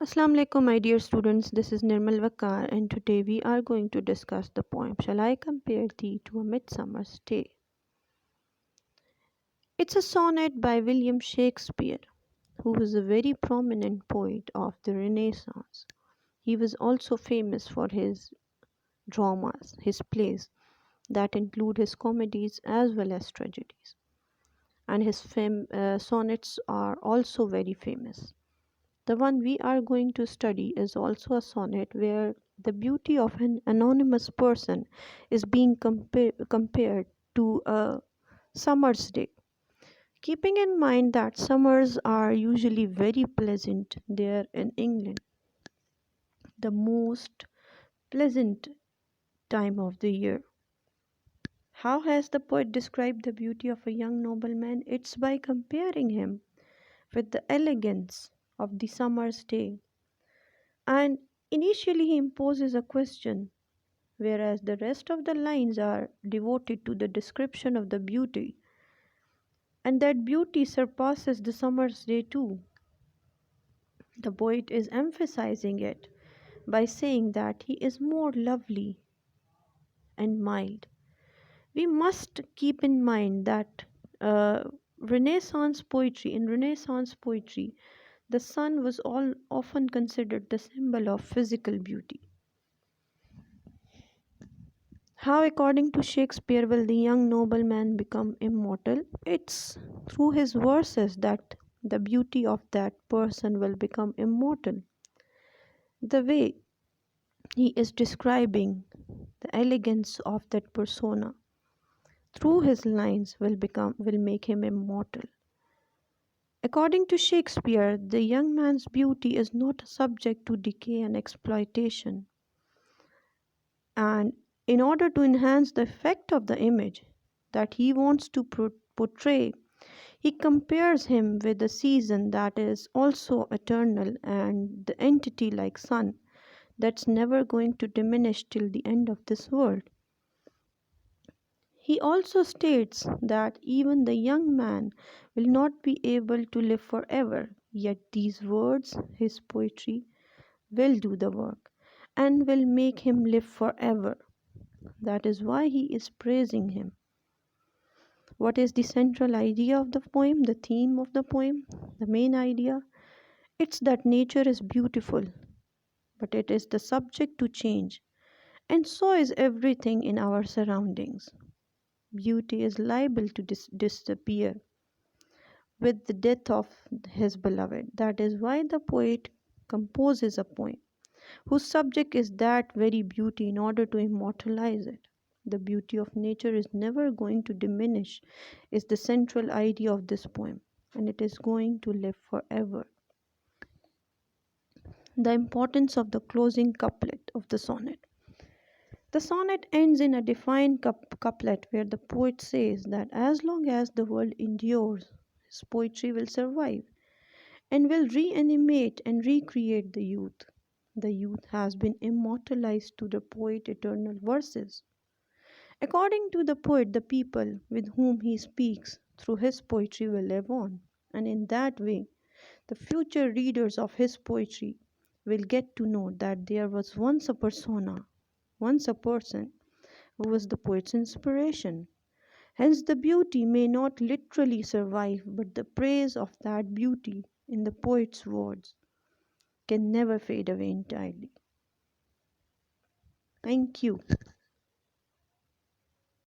Assalamu alaikum, my dear students. This is Nirmal Waqar, and today we are going to discuss the poem Shall I Compare Thee to a Midsummer's Day? It's a sonnet by William Shakespeare, who was a very prominent poet of the Renaissance. He was also famous for his dramas, his plays that include his comedies as well as tragedies, and his sonnets are also very famous. The one we are going to study is also a sonnet where the beauty of an anonymous person is being compared to a summer's day. Keeping in mind that summers are usually very pleasant there in England, the most pleasant time of the year. How has the poet described the beauty of a young nobleman? It's by comparing him with the elegance of the summer's day. And initially, he imposes a question, whereas the rest of the lines are devoted to the description of the beauty. And that beauty surpasses the summer's day too. The poet is emphasizing it by saying that he is more lovely and mild. We must keep in mind that uh, in Renaissance poetry, the sun was all often considered the symbol of physical beauty. How, according to Shakespeare, will the young nobleman become immortal? It's through his verses that the beauty of that person will become immortal. The way he is describing the elegance of that persona through his lines will make him immortal. According to Shakespeare, the young man's beauty is not subject to decay and exploitation. And in order to enhance the effect of the image that he wants to portray, he compares him with a season that is also eternal and the entity like sun that's never going to diminish till the end of this world. He also states that even the young man will not be able to live forever, yet these words, his poetry, will do the work and will make him live forever. That is why he is praising him. What is the central idea of the poem, the theme of the poem, the main idea? It's that nature is beautiful, but it is the subject to change, and so is everything in our surroundings. Beauty is liable to disappear with the death of his beloved. That is why the poet composes a poem whose subject is that very beauty in order to immortalize it. The beauty of nature is never going to diminish, is the central idea of this poem, and it is going to live forever. The importance of the closing couplet of the sonnet. The sonnet ends in a defined couplet where the poet says that as long as the world endures, his poetry will survive and will reanimate and recreate the youth. The youth has been immortalized to the poet's eternal verses. According to the poet, the people with whom he speaks through his poetry will live on, and in that way, the future readers of his poetry will get to know that there was once a persona, once a person who was the poet's inspiration. Hence, the beauty may not literally survive, but the praise of that beauty in the poet's words can never fade away entirely. Thank you.